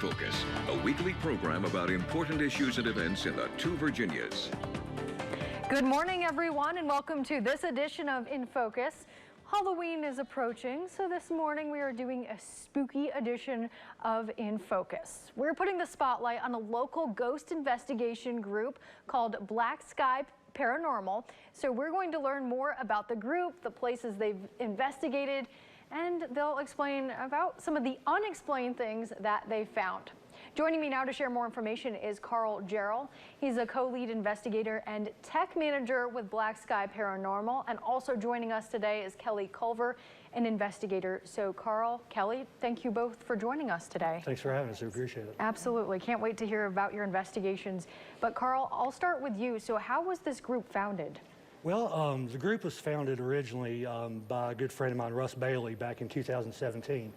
Focus, a weekly program about important issues and events in the two Virginias. Good morning, everyone, and welcome to this edition of In Focus. Halloween is approaching, so this morning we are doing a spooky edition of In Focus. We're putting the spotlight on a local ghost investigation group called Black Sky Paranormal. So we're going to learn more about the group, the places they've investigated, and they'll explain about some of the unexplained things that they found. Joining me now to share more information is Carl Jarrell. He's a co-lead investigator and tech manager with Black Sky Paranormal. And also joining us today is Kelley Culver, an investigator. So Carl, Kelley, thank you both for joining us today. Thanks for having us. We appreciate it. Absolutely. Can't wait to hear about your investigations. But Carl, I'll start with you. So how was this group founded? Well, the group was founded originally by a good friend of mine, Russ Bailey, back in 2017.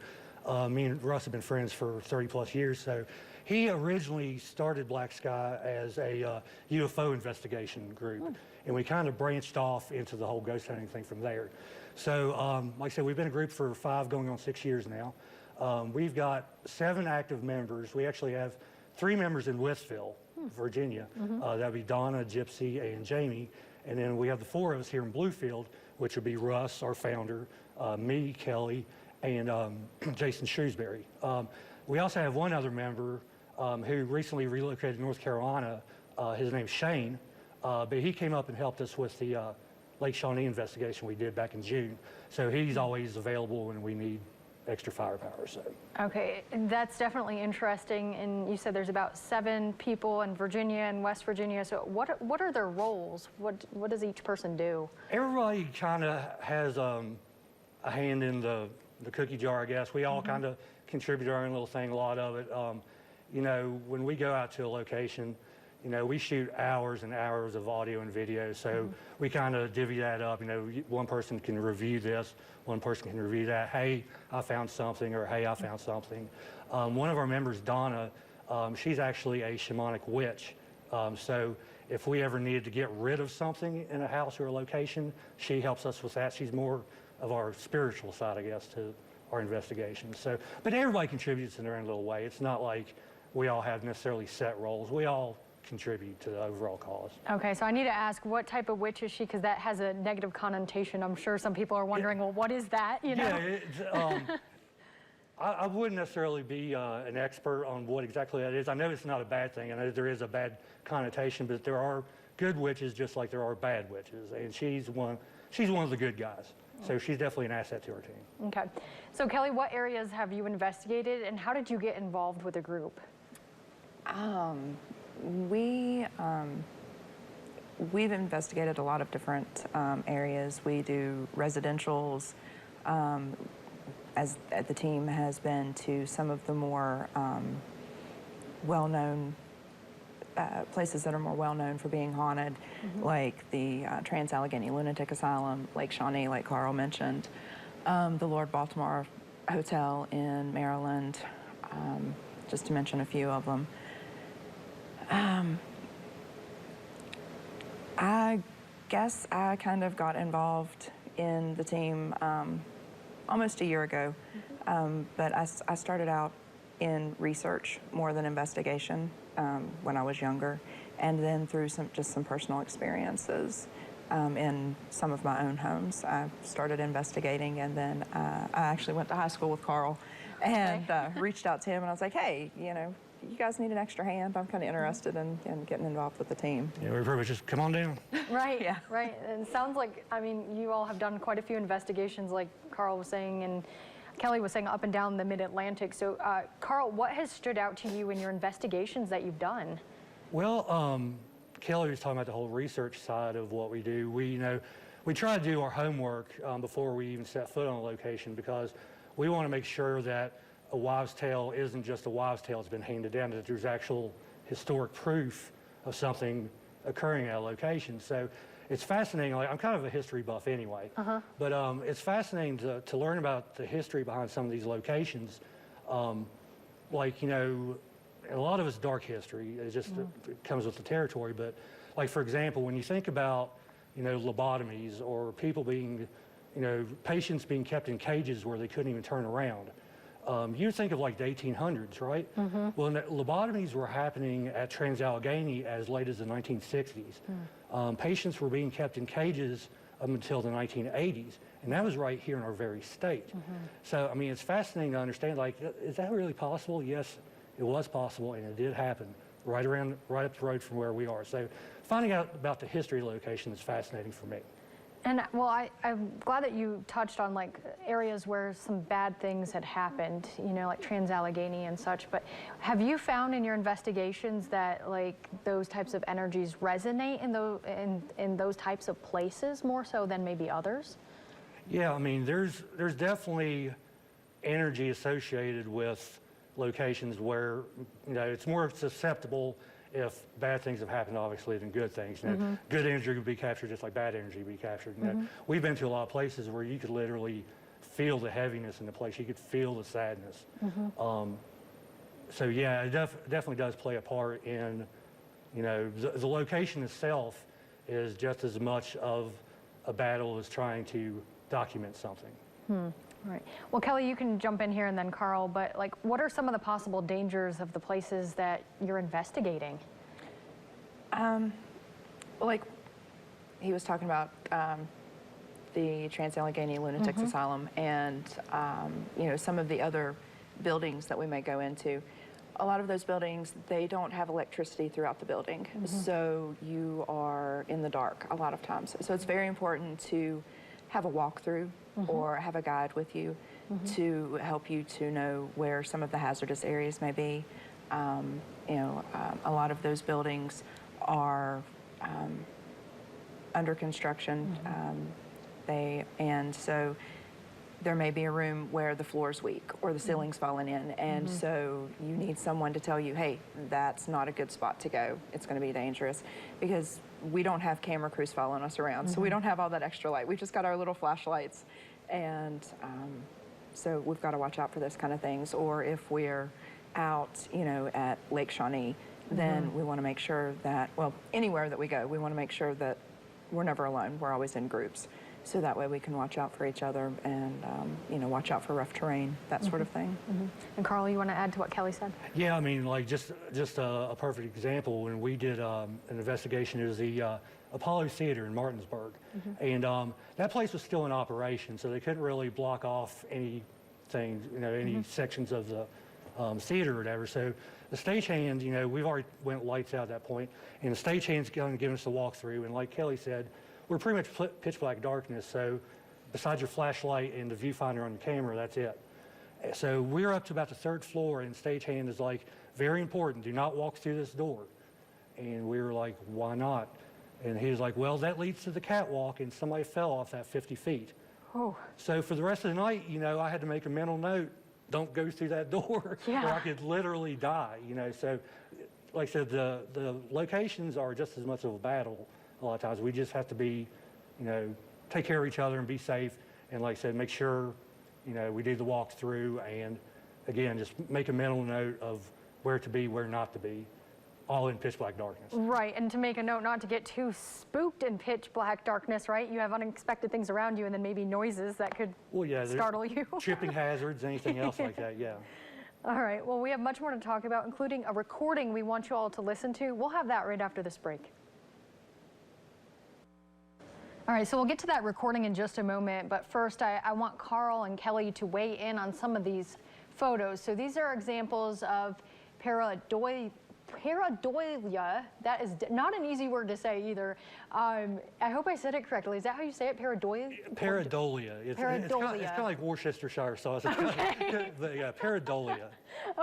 Me and Russ have been friends for 30 plus years, so he originally started Black Sky as a UFO investigation group, and we kind of branched off into the whole ghost hunting thing from there. So, like I said, we've been a group for 5 going on 6 years now. We've got 7 active members. We actually have 3 members in Wytheville, Virginia. That would be Donna, Gypsy, and Jamie. And then we have the 4 of us here in Bluefield, which would be Russ, our founder, me, Kelley, and Jason Shrewsbury. We also have one other member who recently relocated to North Carolina. His name's Shane, but he came up and helped us with the Lake Shawnee investigation we did back in June. So he's always available when we need extra firepower. So. Okay, that's definitely interesting. And you said there's about 7 people in Virginia and West Virginia. So what are their roles? What does each person do? Everybody kind of has a hand in the cookie jar, I guess. We all kind of contribute our own little thing, a lot of it. You know, when we go out to a location, you know, we shoot hours and hours of audio and video, so we kind of divvy that up. You know, one person can review this, one person can review that. Hey, I found something, or hey, I found something. One of our members, Donna, she's actually a shamanic witch. So if we ever needed to get rid of something in a house or a location, she helps us with that. She's more of our spiritual side, I guess, to our investigation. So, but everybody contributes in their own little way. It's not like we all have necessarily set roles. We all contribute to the overall cause. Okay, so I need to ask, what type of witch is she? Because that has a negative connotation. I'm sure some people are wondering, well, what is that? You know? Yeah, I wouldn't necessarily be an expert on what exactly that is. I know it's not a bad thing. I know there is a bad connotation, but there are good witches just like there are bad witches, and she's one of the good guys. So she's definitely an asset to our team. Okay. So Kelley, what areas have you investigated, and how did you get involved with the group? We've investigated a lot of different areas. We do residentials, as the team has been to some of the more well-known places that are more well-known for being haunted, like the Trans-Allegheny Lunatic Asylum, Lake Shawnee, like Carl mentioned, the Lord Baltimore Hotel in Maryland, just to mention a few of them. I guess I kind of got involved in the team almost a year ago, but I started out in research more than investigation when I was younger, and then through just some personal experiences in some of my own homes, I started investigating, and then I actually went to high school with Carl and reached out to him, and I was like, hey, you know, you guys need an extra hand. I'm kind of interested in getting involved with the team. Yeah, we pretty much just come on down. Right, yeah. Right. And it sounds like, I mean, you all have done quite a few investigations, like Carl was saying, and Kelley was saying, up and down the Mid-Atlantic. So, Carl, what has stood out to you in your investigations that you've done? Well, Kelley was talking about the whole research side of what we do. We try to do our homework before we even set foot on a location, because we want to make sure that a wives' tale isn't just a wives' tale that's been handed down, that there's actual historic proof of something occurring at a location. So it's fascinating. Like, I'm kind of a history buff anyway, but it's fascinating to learn about the history behind some of these locations. Like, you know, a lot of it's dark history. It just it comes with the territory. But, like, for example, when you think about, you know, lobotomies, or people being, you know, patients being kept in cages where they couldn't even turn around. you think of like the 1800s, right? Well, lobotomies were happening at Trans-Allegheny as late as the 1960s. Patients were being kept in cages up until the 1980s, and that was right here in our very state. So, I mean, it's fascinating to understand, like, is that really possible? Yes, it was possible, and it did happen right up the road from where we are. So finding out about the history of the location is fascinating for me. And well, I'm glad that you touched on like areas where some bad things had happened, you know, like Trans-Allegheny and such. But have you found in your investigations that like those types of energies resonate in those types of places more so than maybe others? Yeah, I mean, there's definitely energy associated with locations where, you know, it's more susceptible if bad things have happened, obviously, than good things. You know, good energy would be captured just like bad energy would be captured. You know, we've been to a lot of places where you could literally feel the heaviness in the place. You could feel the sadness. So yeah, it definitely does play a part in, you know, the location itself is just as much of a battle as trying to document something. Right. Well, Kelley, you can jump in here and then Carl, but like, what are some of the possible dangers of the places that you're investigating? Like he was talking about the Trans-Allegheny Lunatic Asylum and, you know, some of the other buildings that we may go into. A lot of those buildings, they don't have electricity throughout the building, so you are in the dark a lot of times. So it's very important to have a walkthrough or have a guide with you to help you to know where some of the hazardous areas may be. You know, a lot of those buildings are under construction. And so there may be a room where the floor's weak or the ceiling's fallen in, and so you need someone to tell you, hey, that's not a good spot to go. It's going to be dangerous, because we don't have camera crews following us around, so we don't have all that extra light. We've just got our little flashlights, and so we've got to watch out for those kind of things. Or if we're out, you know, at Lake Shawnee, then we want to make sure that, well, anywhere that we go, we want to make sure that we're never alone. We're always in groups. So that way we can watch out for each other and, you know, watch out for rough terrain, that sort of thing. And Carl, you want to add to what Kelley said? Yeah, I mean, like just a perfect example, when we did an investigation, it was the Apollo Theater in Martinsburg. And that place was still in operation, so they couldn't really block off anything, you know, any sections of the theater or whatever. So the stagehand, you know, we've already went lights out at that point, and the stagehand's going to give us the walkthrough. And like Kelley said, we're pretty much pitch black darkness, so besides your flashlight and the viewfinder on your camera, that's it. So we're up to about the 3rd floor, and stagehand is like, very important, do not walk through this door. And we were like, why not? And he was like, well, that leads to the catwalk, and somebody fell off that 50 feet. So for the rest of the night, you know, I had to make a mental note, don't go through that door, or I could literally die, you know. So like I said, the locations are just as much of a battle. A lot of times we just have to be, you know, take care of each other and be safe. And like I said, make sure, you know, we do the walkthrough, and again, just make a mental note of where to be, where not to be, all in pitch black darkness. Right, and to make a note not to get too spooked in pitch black darkness, right? You have unexpected things around you, and then maybe noises that could startle you. Tripping hazards, anything else like that, yeah. All right, well, we have much more to talk about, including a recording we want you all to listen to. We'll have that right after this break. All right, so we'll get to that recording in just a moment, but first I want Carl and Kelley to weigh in on some of these photos. So these are examples of pareidolia. That is not an easy word to say either. I hope I said it correctly. Is that how you say it, pareidolia? Pareidolia. It's kind of like Worcestershire sauce. Yeah, pareidolia.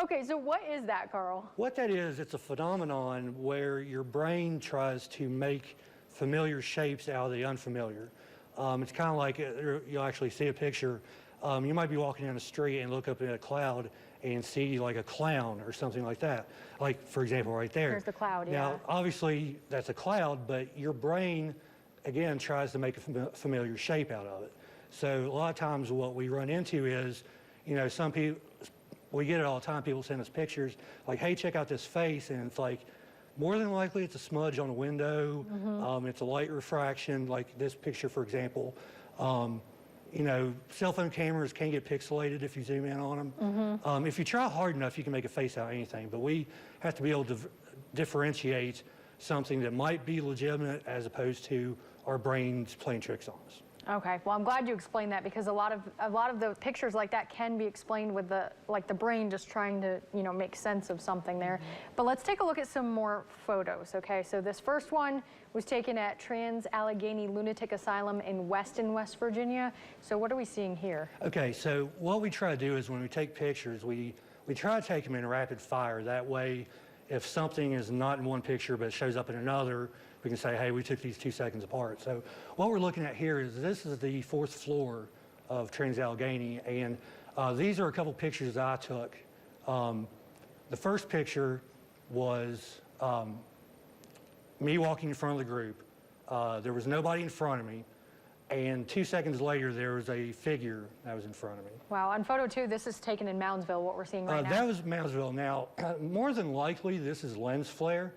Okay, so what is that, Carl? What that is, it's a phenomenon where your brain tries to make familiar shapes out of the unfamiliar. It's kind of like, you'll actually see a picture. You might be walking down the street and look up in a cloud and see like a clown or something like that. Like, for example, right there. There's the cloud, Now, obviously, that's a cloud, but your brain, again, tries to make a familiar shape out of it. So a lot of times what we run into is, you know, some people, we get it all the time, people send us pictures like, hey, check out this face, and it's like, more than likely, it's a smudge on a window. It's a light refraction, like this picture, for example. You you know, cell phone cameras can get pixelated if you zoom in on them. If you try hard enough, you can make a face out of anything, but we have to be able to differentiate something that might be legitimate as opposed to our brains playing tricks on us. Okay, well, I'm glad you explained that, because a lot of the pictures like that can be explained with the brain just trying to, you know, make sense of something there. But let's take a look at some more photos. Okay, so this first one was taken at Trans-Allegheny Lunatic Asylum in Weston, West Virginia. So what are we seeing here? Okay, so what we try to do is when we take pictures, we try to take them in rapid fire. That way, if something is not in one picture but shows up in another, we can say, hey, we took these 2 seconds apart. So what we're looking at here is this is the 4th floor of Trans-Allegheny, and these are a couple pictures that I took. The first picture was me walking in front of the group. There was nobody in front of me, and 2 seconds later, there was a figure that was in front of me. Wow, on photo 2, this is taken in Moundsville, what we're seeing right now. That was Moundsville. Now, more than likely, this is lens flare.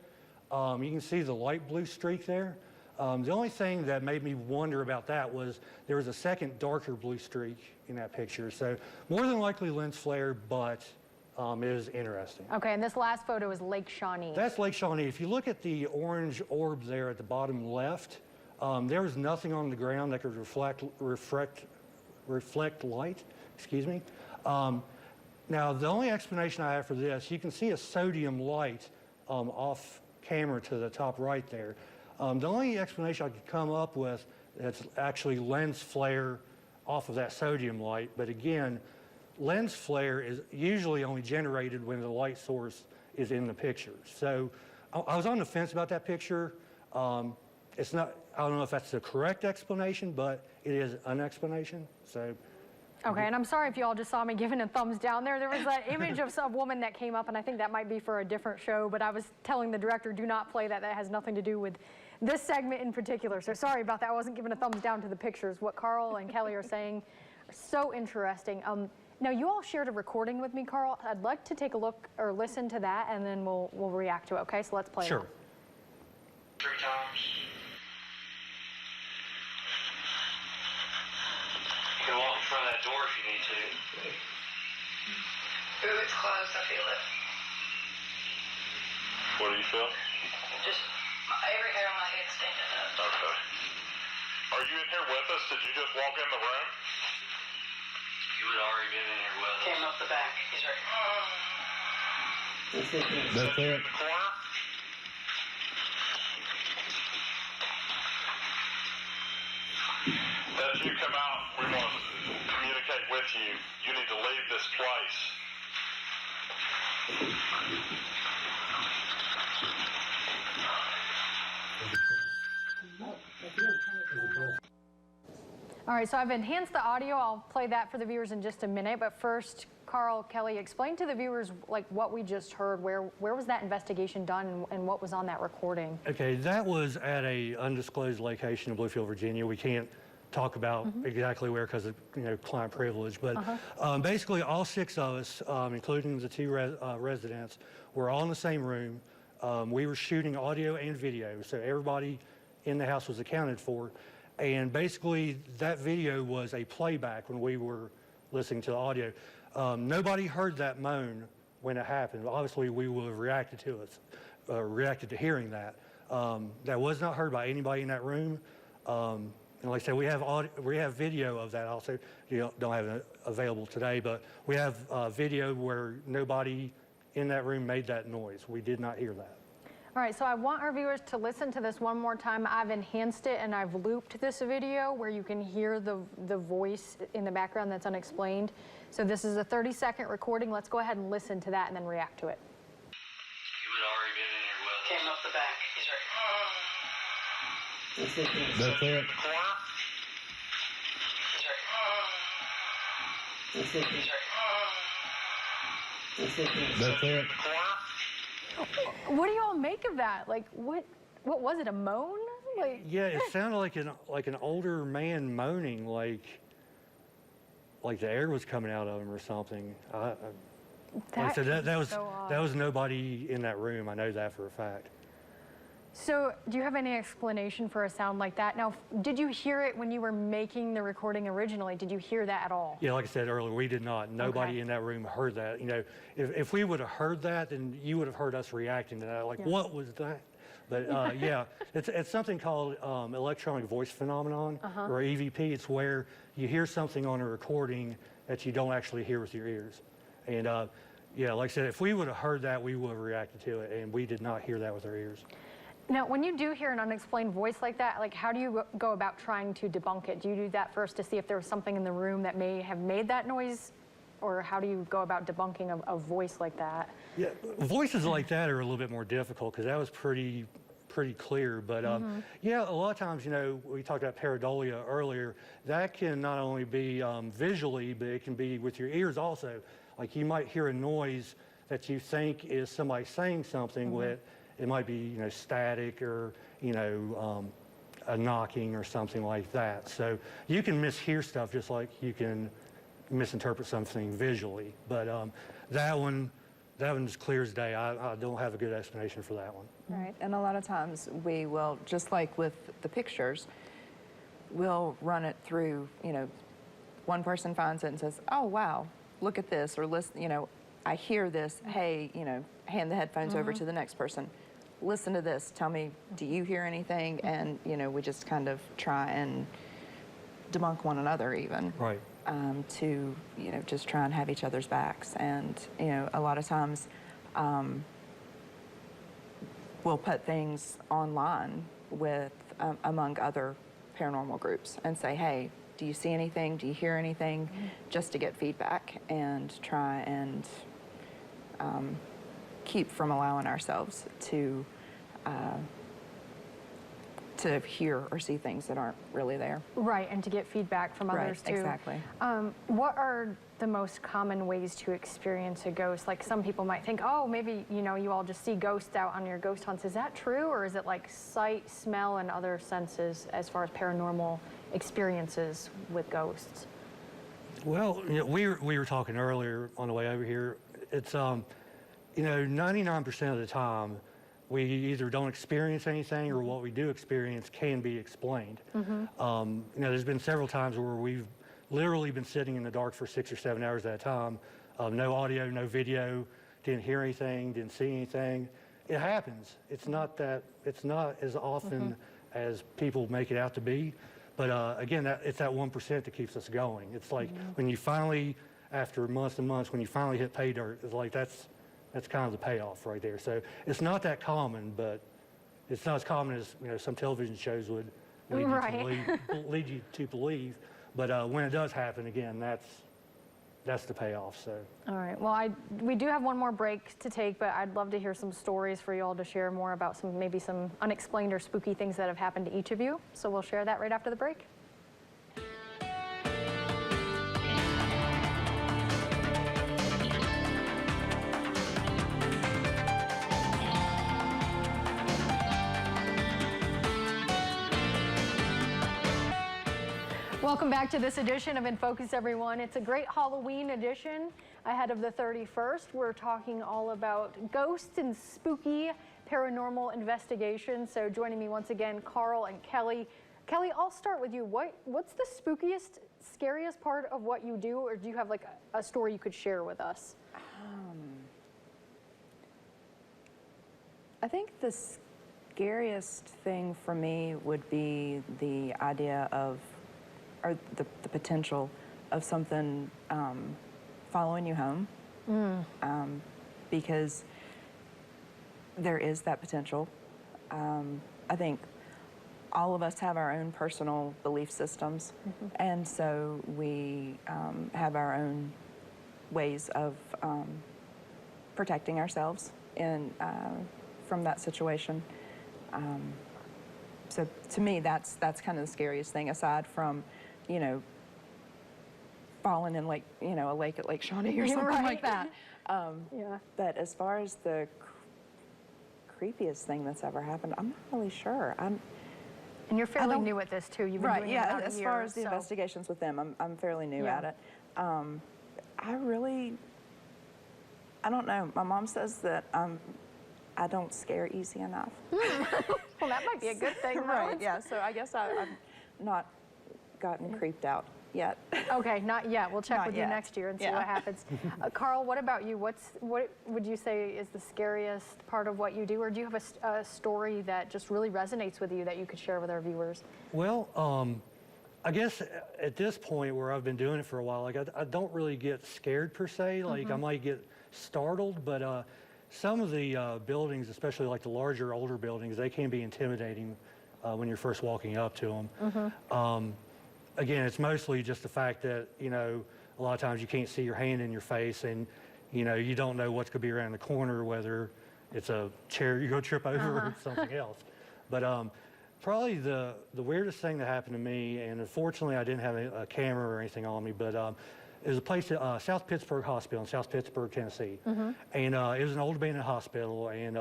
You can see the light blue streak there. The only thing that made me wonder about that was there was a second darker blue streak in that picture. So more than likely lens flare, but it is interesting. Okay, and this last photo is Lake Shawnee. That's Lake Shawnee. If you look at the orange orb there at the bottom left, there was nothing on the ground that could reflect light, excuse me. Now, the only explanation I have for this, you can see a sodium light off camera to the top right there. The only explanation I could come up with that's actually lens flare off of that sodium light, but again, lens flare is usually only generated when the light source is in the picture. So I was on the fence about that picture. It's not, I don't know if that's the correct explanation, but it is an explanation. So. Okay, and I'm sorry if you all just saw me giving a thumbs down there. There was that image of some woman that came up, and I think that might be for a different show, but I was telling the director, do not play that. That has nothing to do with this segment in particular. So sorry about that. I wasn't giving a thumbs down to the pictures. What Carl and Kelley are saying are so interesting. Now, you all shared a recording with me, Carl. I'd like to take a look or listen to that, and then we'll react to it, okay? So let's play it. Sure. 3 times. You can walk in front of that door if you need to. Ooh, it's closed. I feel it. What do you feel? Just every hair on my head standing up. Okay. Are you in here with us? Did you just walk in the room? You would have already been in here with us. Came up the back. He's right. That's it. The corner? As you come out, we want to communicate with you. You need to leave this place. All right, so I've enhanced the audio. I'll play that for the viewers in just a minute. But first, Carl, Kelley, explain to the viewers like what we just heard. Where was that investigation done, and what was on that recording? Okay, that was at a undisclosed location in Bluefield, Virginia. We can't talk about exactly where because of client privilege. But basically, all 6 of us, including the 2 residents, were all in the same room. We were shooting audio and video, so everybody in the house was accounted for. And basically, that video was a playback when we were listening to the audio. Nobody heard that moan when it happened. Obviously, we would have reacted to hearing that. That was not heard by anybody in that room. And like I said, we have video of that also. You don't have it available today, but we have video where nobody in that room made that noise. We did not hear that. All right, so I want our viewers to listen to this one more time. I've enhanced it and I've looped this video where you can hear the voice in the background that's unexplained. So this is a 30-second recording. Let's go ahead and listen to that and then react to it. You would have already been in here with us. Came up the back. He's right. That's it. The corner? He's right. He's right. That's it. The corner? What do you all make of that? Like, what was it, a moan? Like, yeah, it sounded like an older man moaning, like the air was coming out of him or something. That was nobody in that room. I know that for a fact. So do you have any explanation for a sound like that? Now, did you hear it when you were making the recording originally? Did you hear that at all? Yeah, like I said earlier, we did not. Nobody Okay. in that room heard that. You know, if we would have heard that, then you would have heard us reacting to that. Like, what was that? But yeah, it's something called electronic voice phenomenon, or EVP. It's where you hear something on a recording that you don't actually hear with your ears. And yeah, like I said, if we would have heard that, we would have reacted to it, and we did not hear that with our ears. Now, when you do hear an unexplained voice like that, like how do you go about trying to debunk it? Do you do that first to see if there was something in the room that may have made that noise? Or how do you go about debunking a voice like that? Yeah, voices like that are a little bit more difficult because that was pretty clear. But yeah, a lot of times, you know, we talked about pareidolia earlier. That can not only be visually, but it can be with your ears also. Like you might hear a noise that you think is somebody saying something with. It might be, you know, static or, you know, a knocking or something like that. So you can mishear stuff just like you can misinterpret something visually. But that one's clear as day. I don't have a good explanation for that one. Right, and a lot of times we will, just like with the pictures, we'll run it through, you know, one person finds it and says, oh, wow, look at this, or listen, you know, I hear this, hey, you know, hand the headphones over to the next person. Listen to this, tell me, do you hear anything? And, you know, we just kind of try and debunk one another even. Right. To, you know, just try and have each other's backs. And, you know, a lot of times we'll put things online with, among other paranormal groups and say, hey, do you see anything? Do you hear anything? Just to get feedback and try and keep from allowing ourselves to hear or see things that aren't really there. Right, and to get feedback from others too. Exactly. What are the most common ways to experience a ghost? Like some people might think, oh, maybe, you know, you all just see ghosts out on your ghost hunts. Is that true, or is it like sight, smell, and other senses as far as paranormal experiences with ghosts? Well, you know, we were talking earlier on the way over here. It's you know, 99% of the time, we either don't experience anything or what we do experience can be explained. You know, there's been several times where we've literally been sitting in the dark for 6 or 7 hours at a time. No audio, no video, didn't hear anything, didn't see anything. It happens. It's not as often as people make it out to be. But again, it's that 1% that keeps us going. It's like when you finally, after months and months, when you finally hit pay dirt, it's like that's kind of the payoff right there. So it's not that common, but it's not as common as, you know, some television shows would lead you to believe. But when it does happen, again, that's the payoff. So. All right. Well, we do have one more break to take, but I'd love to hear some stories for you all to share more about maybe some unexplained or spooky things that have happened to each of you. So we'll share that right after the break. Welcome back to this edition of In Focus, everyone. It's a great Halloween edition ahead of the 31st. We're talking all about ghosts and spooky paranormal investigations. So joining me once again, Carl and Kelley. Kelley, I'll start with you. What's the spookiest, scariest part of what you do, or do you have like a story you could share with us? I think the scariest thing for me would be the idea of, or the potential of something following you home, because there is that potential. I think all of us have our own personal belief systems, and so we have our own ways of protecting ourselves from that situation. So to me, that's kind of the scariest thing, aside from, you know, falling in a lake at Lake Shawnee or something like that. Yeah. But as far as the creepiest thing that's ever happened, I'm not really sure. And you're fairly new at this too. You've been doing it about a as year, far as the so. investigations with them, I'm fairly new at it. I don't know. My mom says that I don't scare easy enough. Well, that might be a good thing, Right, yeah, so I guess I've not gotten creeped out yet. Okay, not yet. We'll check Not with you yet. next year and see Yeah. what happens. Carl, what about you? What would you say is the scariest part of what you do, or do you have a story that just really resonates with you that you could share with our viewers? Well, I guess at this point where I've been doing it for a while, like I don't really get scared per se. Like I might get startled, but some of the buildings, especially like the larger, older buildings, they can be intimidating when you're first walking up to them. Again, it's mostly just the fact that, you know, a lot of times you can't see your hand in your face, and, you know, you don't know what's going to be around the corner, whether it's a chair you're going to trip over or something else. But probably the weirdest thing that happened to me, and unfortunately I didn't have a camera or anything on me, but it was a place at South Pittsburgh Hospital in South Pittsburgh, Tennessee. And it was an old abandoned hospital, and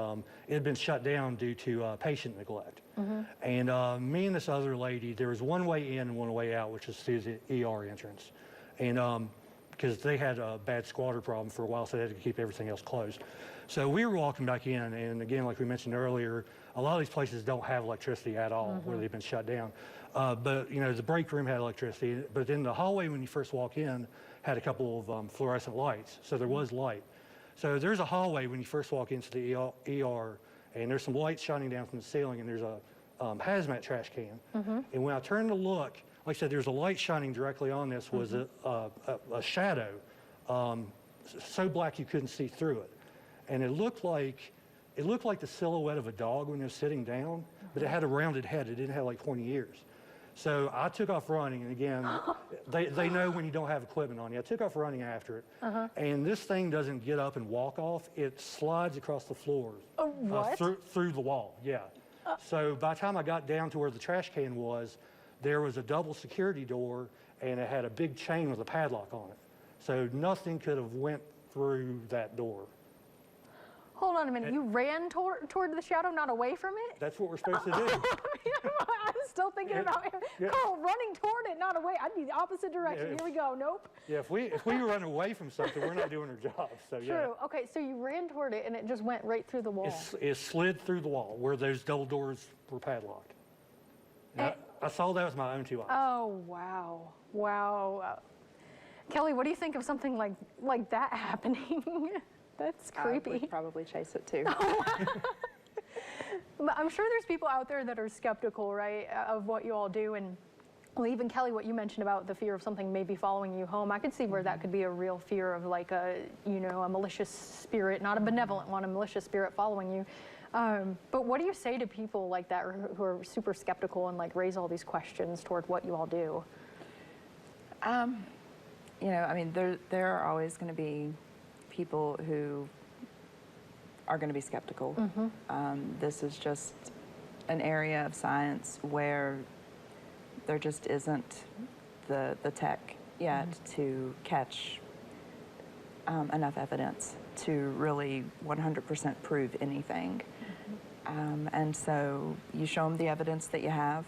it had been shut down due to patient neglect. And me and this other lady, there was one way in and one way out, which is through the ER entrance. And because they had a bad squatter problem for a while, so they had to keep everything else closed. So we were walking back in, and again, like we mentioned earlier, a lot of these places don't have electricity at all where they've been shut down. But, you know, the break room had electricity, but then the hallway when you first walk in had a couple of fluorescent lights, so there was light. So there's a hallway when you first walk into the ER, and there's some lights shining down from the ceiling, and there's a hazmat trash can. And when I turned to look, like I said, there's a light shining directly on this, was a shadow, so black you couldn't see through it. And it looked like the silhouette of a dog when it was sitting down, but it had a rounded head. It didn't have like pointy ears. So I took off running, and again, they know when you don't have equipment on you. I took off running after it, and this thing doesn't get up and walk off. It slides across the floor through the wall, yeah. So by the time I got down to where the trash can was, there was a double security door, and it had a big chain with a padlock on it. So nothing could have went through that door. Hold on a minute. You ran toward the shadow, not away from it? That's what we're supposed to do. I'm still thinking about Carl running toward it, not away. I'd be the opposite direction. Here we go. Nope. Yeah, if we run away from something, we're not doing our job. So yeah. True. Okay, so you ran toward it, and it just went right through the wall. It slid through the wall where those double doors were padlocked. And I saw that with my own two eyes. Oh, wow. Wow. Kelly, what do you think of something like that happening? That's creepy. I would probably chase it too. But I'm sure there's people out there that are skeptical, right, of what you all do. And well, even Kelly, what you mentioned about the fear of something maybe following you home, I could see where that could be a real fear of like a malicious spirit, not a benevolent one, a malicious spirit following you. But what do you say to people like that who are super skeptical and like raise all these questions toward what you all do? You know, I mean, there are always going to be people who are going to be skeptical. This is just an area of science where there just isn't the tech yet to catch enough evidence to really 100% prove anything. And so you show them the evidence that you have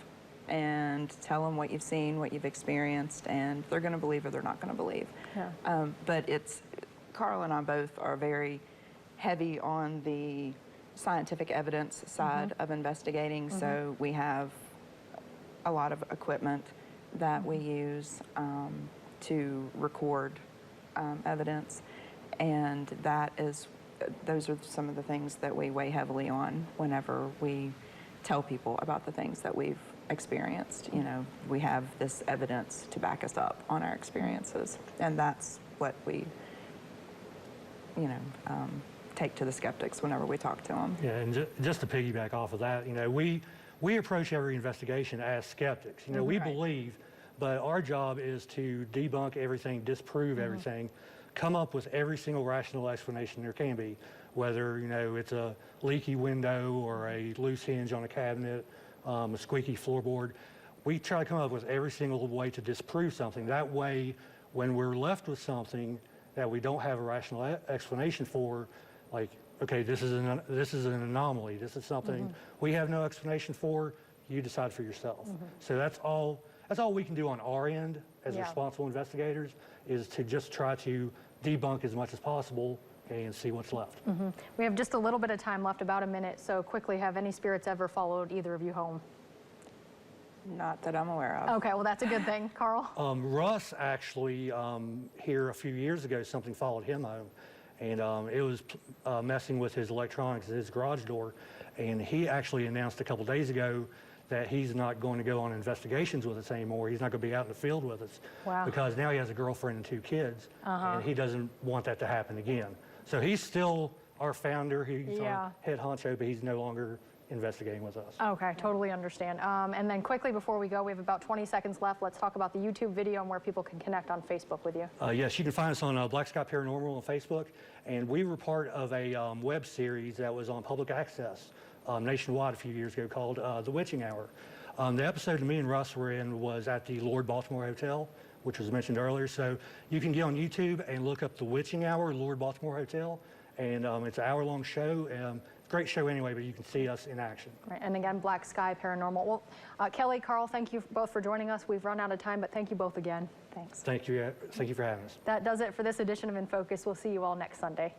and tell them what you've seen, what you've experienced, and they're going to believe or they're not going to believe. Yeah. But Carl and I both are very heavy on the scientific evidence side of investigating, so we have a lot of equipment that we use to record evidence, and those are some of the things that we weigh heavily on whenever we tell people about the things that we've experienced. You know, we have this evidence to back us up on our experiences, and that's what we take to the skeptics whenever we talk to them. Yeah, and just to piggyback off of that, you know, we approach every investigation as skeptics. You know, we believe, but our job is to debunk everything, disprove everything, come up with every single rational explanation there can be, whether, you know, it's a leaky window or a loose hinge on a cabinet, a squeaky floorboard. We try to come up with every single way to disprove something. That way, when we're left with something that we don't have a rational explanation for, like, okay, this is an anomaly. This is something we have no explanation for. You decide for yourself. So that's all we can do on our end as responsible investigators, is to just try to debunk as much as possible and see what's left. We have just a little bit of time left, about a minute, so quickly, have any spirits ever followed either of you home? Not that I'm aware of. Okay, well, that's a good thing. Carl? Russ actually, here a few years ago, something followed him home, and it was messing with his electronics at his garage door, and he actually announced a couple days ago that he's not going to go on investigations with us anymore. He's not going to be out in the field with us. Wow. Because now he has a girlfriend and 2 kids, and he doesn't want that to happen again. So he's still our founder. He's our head honcho, but he's no longer investigating with us. Okay, totally understand. And then quickly before we go, we have about 20 seconds left. Let's talk about the YouTube video and where people can connect on Facebook with you. Yes, you can find us on Black Sky Paranormal on Facebook, and we were part of a web series that was on public access nationwide a few years ago called The Witching Hour. The episode that me and Russ were in was at the Lord Baltimore Hotel, which was mentioned earlier. So you can get on YouTube and look up The Witching Hour, Lord Baltimore Hotel, and it's an hour-long show. Great show anyway, but you can see us in action. Right, and again, Black Sky Paranormal. Well, Kelley, Carl, thank you both for joining us. We've run out of time, but thank you both again. Thanks. Thank you for having us. That does it for this edition of In Focus. We'll see you all next Sunday.